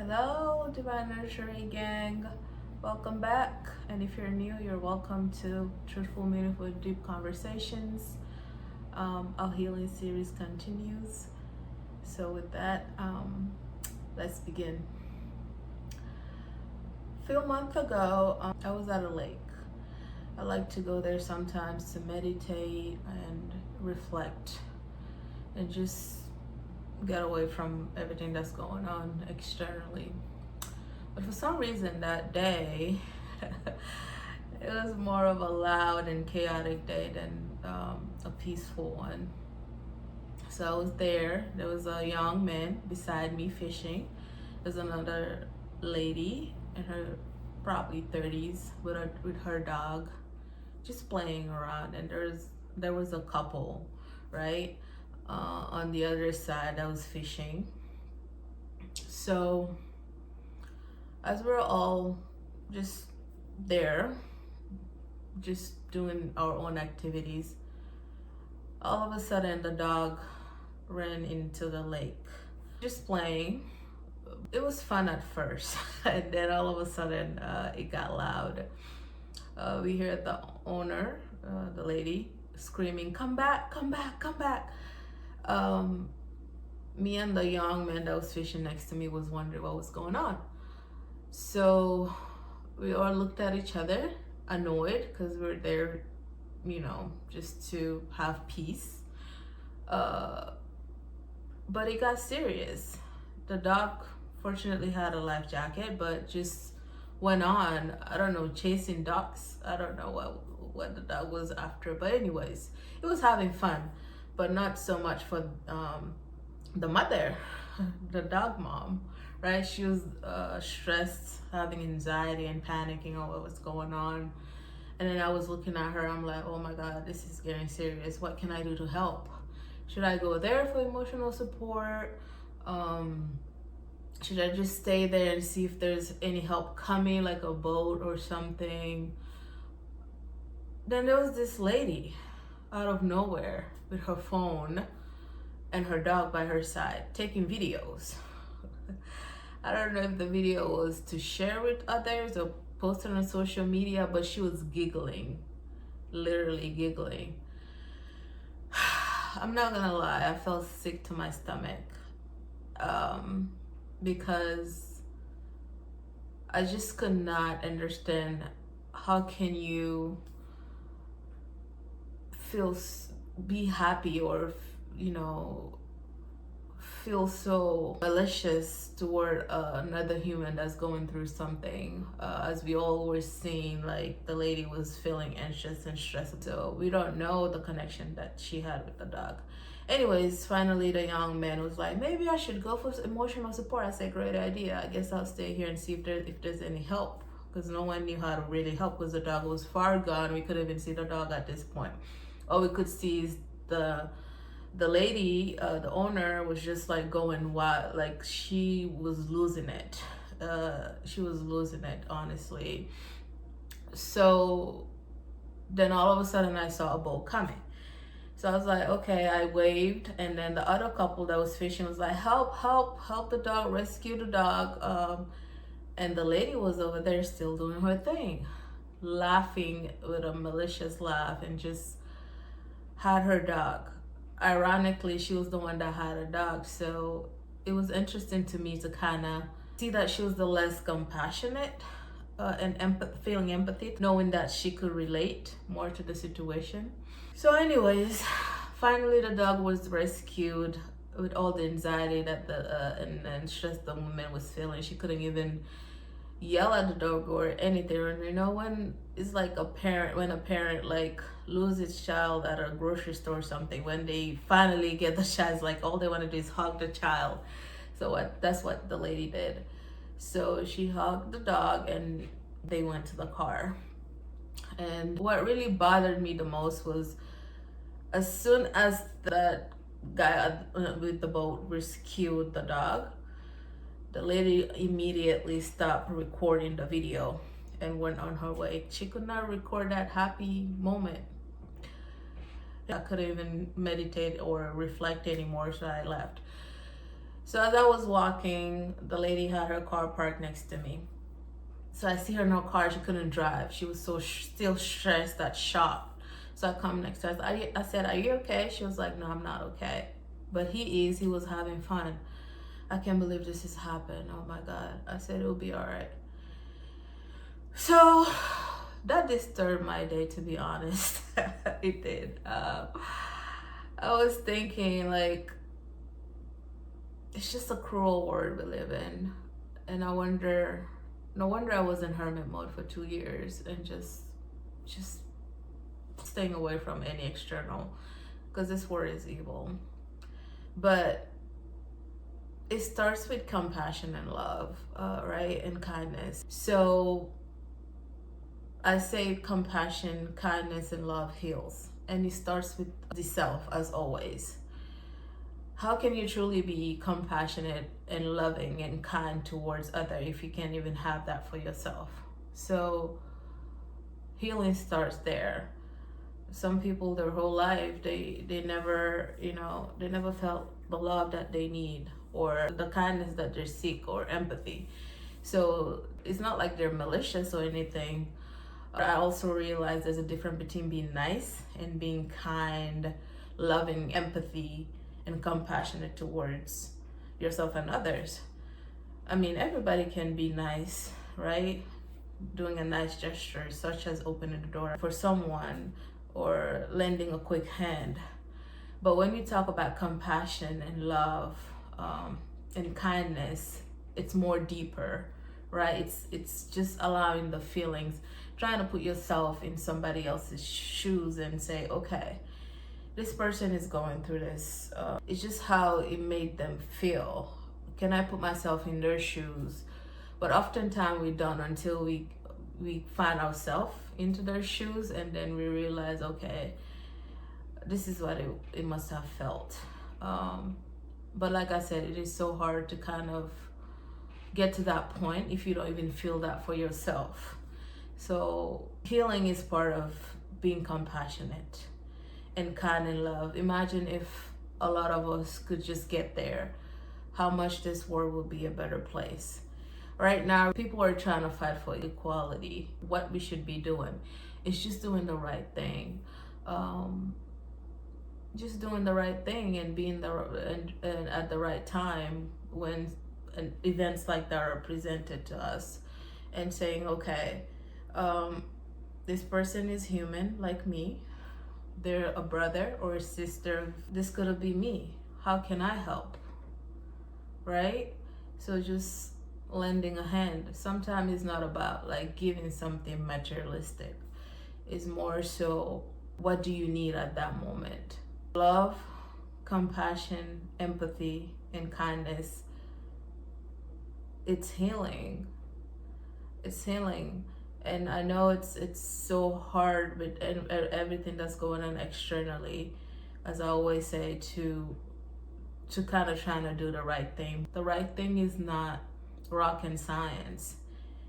Hello, Divine Nursery Gang. Welcome back. And if you're new, you're welcome to Truthful, Meaningful, Deep Conversations. Our healing series continues. So, with that, let's begin. A few months ago, I was at a lake. I like to go there sometimes to meditate and reflect and just get away from everything that's going on externally. But for some reason that day, it was more of a loud and chaotic day than a peaceful one. So I was there. There was a young man beside me fishing. There's another lady in her probably 30s with her dog, just playing around. And there was a couple, right, on the other side that was fishing. So as we're all just there, just doing our own activities, all of a sudden the dog ran into the lake, just playing. It was fun at first, and then all of a sudden it got loud. We heard the owner, the lady, screaming, "Come back, come back, come back." Me and the young man that was fishing next to me was wondering what was going on. So we all looked at each other, annoyed, because we're there, just to have peace. But it got serious. The dog fortunately had a life jacket, but just went on, I don't know, chasing ducks. I don't know what the dog was after. But anyways, it was having fun, but not so much for the mother, the dog mom. Right, she was stressed, having anxiety and panicking over what's going on. And then I was looking at her, I'm like, oh my God, this is getting serious. What can I do to help? Should I go there for emotional support? Should I just stay there and see if there's any help coming, like a boat or something? Then there was this lady out of nowhere with her phone and her dog by her side, taking videos. I don't know if the video was to share with others or post it on social media, but she was giggling, literally giggling. I'm not gonna lie, I felt sick to my stomach because I just could not understand how can you be happy or feel so malicious toward another human that's going through something. As we all were seeing, like the lady was feeling anxious and stressed, so we don't know the connection that she had with the dog. Anyways, finally the young man was like, maybe I should go for emotional support. I said, great idea. I guess I'll stay here and see if there's any help, because no one knew how to really help because the dog was far gone. We couldn't even see the dog at this point. All we could see is the lady, the owner, was just like going wild. Like she was losing it. She was losing it, honestly. So then all of a sudden I saw a boat coming. So I was like, okay, I waved, and then the other couple that was fishing was like, help, help, help the dog, rescue the dog. And the lady was over there still doing her thing, laughing with a malicious laugh, and just had her dog. Ironically, she was the one that had a dog, so it was interesting to me to kind of see that she was the less compassionate and feeling empathy, knowing that she could relate more to the situation. So anyways, finally the dog was rescued with all the anxiety that and stress the woman was feeling. She couldn't even yell at the dog or anything. And when it's like a parent like loses its child at a grocery store or something, when they finally get the child, it's like all they want to do is hug the child. So that's what the lady did. So she hugged the dog and they went to the car. And what really bothered me the most was, as soon as that guy with the boat rescued the dog, the lady immediately stopped recording the video and went on her way. She could not record that happy moment. I couldn't even meditate or reflect anymore, so I left. So as I was walking, the lady had her car parked next to me. So I see her in her car. She couldn't drive. She was so still stressed, that shocked. So I come next to her. I said, "Are you okay?" She was like, "No, I'm not okay." But he is. He was having fun. I can't believe this has happened. Oh my God. I said, "It'll be all right." So that disturbed my day, to be honest. It did. I was thinking, like, it's just a cruel world we live in. And I wonder, no wonder I was in hermit mode for 2 years and just staying away from any external, because this world is evil. But it starts with compassion and love, right? And kindness. So I say compassion, kindness, and love heals. And it starts with the self, as always. How can you truly be compassionate and loving and kind towards others if you can't even have that for yourself? So healing starts there. Some people, their whole life, they never, they never felt the love that they need, or the kindness that they seek, or empathy. So it's not like they're malicious or anything. I also realize there's a difference between being nice and being kind, loving, empathy, and compassionate towards yourself and others. I mean, everybody can be nice, right? Doing a nice gesture, such as opening the door for someone or lending a quick hand. But when we talk about compassion and love, and kindness, it's more deeper, right? It's just allowing the feelings, trying to put yourself in somebody else's shoes and say, okay, this person is going through this. It's just how it made them feel. Can I put myself in their shoes? But oftentimes we don't, until we find ourselves into their shoes, and then we realize, okay, this is what it must have felt. But like I said, it is so hard to kind of get to that point if you don't even feel that for yourself. So healing is part of being compassionate and kind and love. Imagine if a lot of us could just get there, how much this world would be a better place. Right now, people are trying to fight for equality. What we should be doing is just doing the right thing. Just doing the right thing and being and at the right time when events like that are presented to us, and saying, okay, this person is human like me. They're a brother or a sister. This could be me. How can I help? Right? So just lending a hand. Sometimes it's not about like giving something materialistic. It's more so, what do you need at that moment? Love, compassion, empathy, and kindness. It's healing. It's healing. And I know it's so hard with everything that's going on externally, as I always say, to kind of trying to do the right thing. The right thing is not rocket science,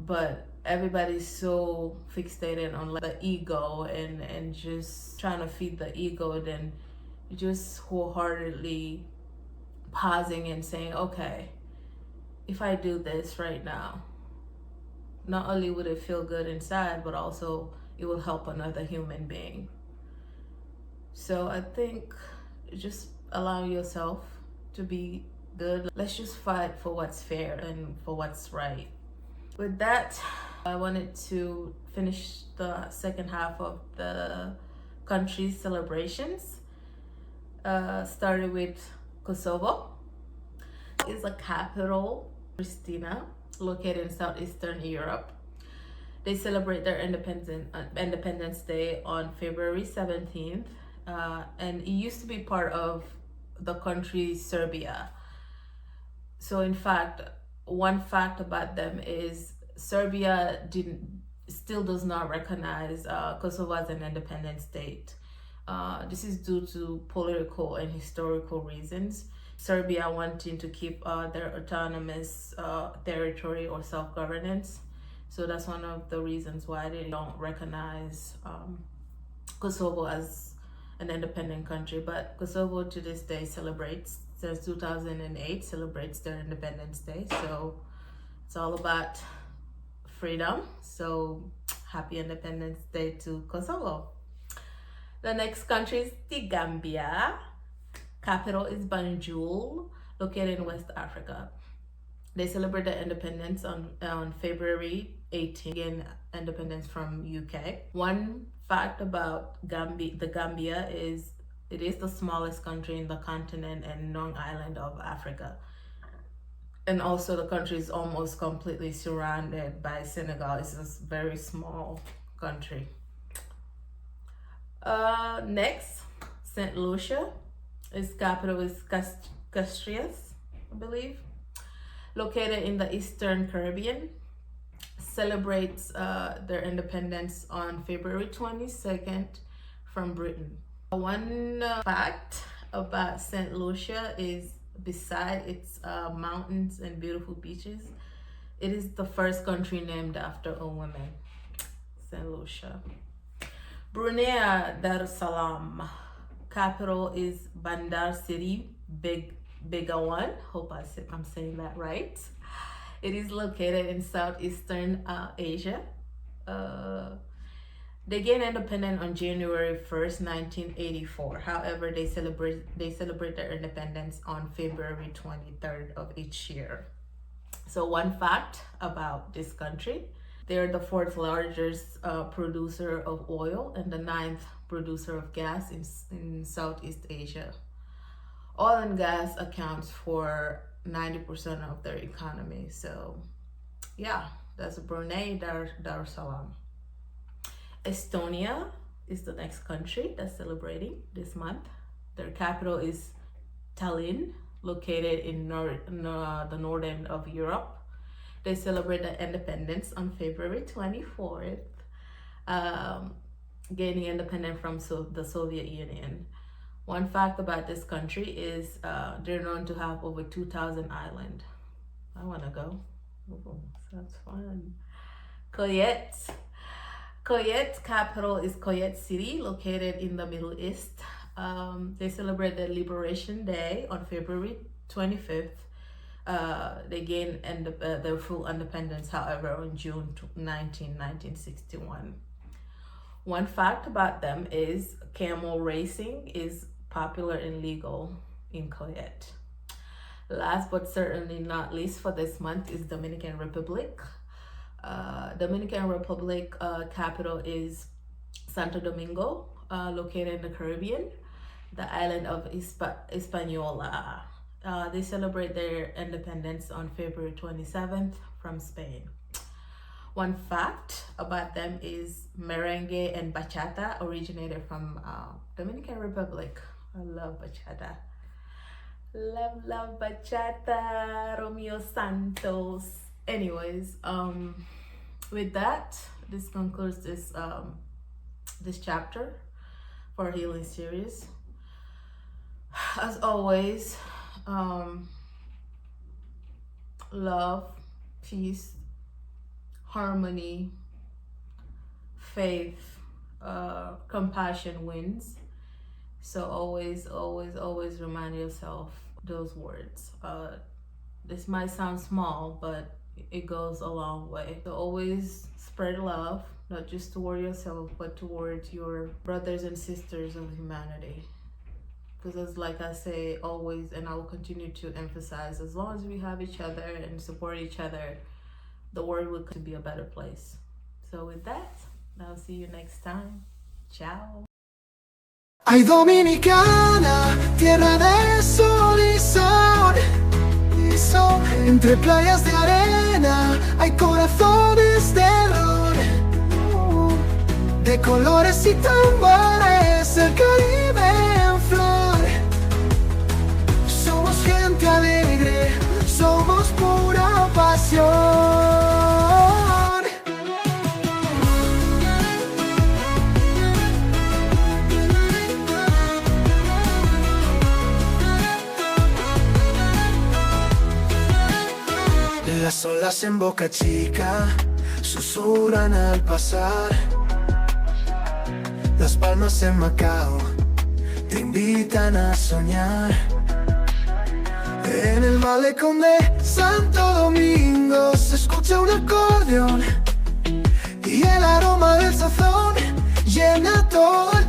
but everybody's so fixated on like the ego and just trying to feed the ego, then just wholeheartedly pausing and saying, okay, if I do this right now, not only would it feel good inside, but also it will help another human being. So I think just allow yourself to be good. Let's just fight for what's fair and for what's right. With that, I wanted to finish the second half of the country's celebrations. Started with Kosovo. It's a capital, Pristina, located in southeastern Europe. They celebrate their Independence Day on February 17th, and it used to be part of the country Serbia. So in fact, one fact about them is Serbia still does not recognize Kosovo as an independent state. This is due to political and historical reasons. Serbia wanting to keep their autonomous territory or self-governance. So that's one of the reasons why they don't recognize Kosovo as an independent country. But Kosovo to this day celebrates since 2008 celebrates their Independence Day. So it's all about freedom. So happy Independence Day to Kosovo. The next country is the Gambia. Capital is Banjul, located in West Africa. They celebrate their independence on February 18, again, independence from UK. One fact about the Gambia is it is the smallest country in the continent and Long Island of Africa. And also the country is almost completely surrounded by Senegal. It's a very small country. Next, St. Lucia. Its capital is Castries, I believe. Located in the Eastern Caribbean. Celebrates their independence on February 22nd from Britain. One fact about St. Lucia is beside its mountains and beautiful beaches, it is the first country named after a woman. St. Lucia. Brunei Darussalam. Capital is Bandar City Begawan. Hope I'm saying that right. It is located in southeastern Asia. They gained independence on January 1st, 1984. However, they celebrate their independence on February 23rd of each year. So one fact about this country, they're the fourth largest producer of oil and the ninth producer of gas in Southeast Asia. Oil and gas accounts for 90% of their economy. So yeah, that's Brunei Darussalam. Estonia is the next country that's celebrating this month. Their capital is Tallinn, located in the northern of Europe. They celebrate their independence on February 24th, gaining independence from the Soviet Union. One fact about this country is they're known to have over 2,000 islands. I want to go. Ooh, sounds fun. Kuwait's capital is Kuwait City, located in the Middle East. They celebrate their Liberation Day on February 25th. They gained their full independence, however, on June 1961. One fact about them is camel racing is popular and legal in Kuwait. Last but certainly not least for this month is Dominican Republic. Dominican Republic capital is Santo Domingo, located in the Caribbean, the island of Hispaniola. They celebrate their independence on February 27th from Spain. One fact about them is merengue and bachata originated from Dominican Republic. I love bachata. Love bachata, Romeo Santos. Anyways, with that, this concludes this chapter for healing series. As always, love, peace, harmony, faith, compassion wins. So always remind yourself those words. This might sound small, but it goes a long way. So always spread love, not just toward yourself, but towards your brothers and sisters of humanity. Because as like I say always, and I will continue to emphasize, as long as we have each other and support each other, the world will be a better place. So with that, I'll see you next time. Ciao. Ay Dominicana, tierra de sol y sol, entre playas de arena hay corazones de ron, de colores y tambores, el Caribe en flor. Somos gente alegre, somos pura pasión. Las olas en Boca Chica susurran al pasar. Las palmas en Macao te invitan a soñar. En el malecón de Santo Domingo se escucha un acordeón y el aroma del sazón llena todo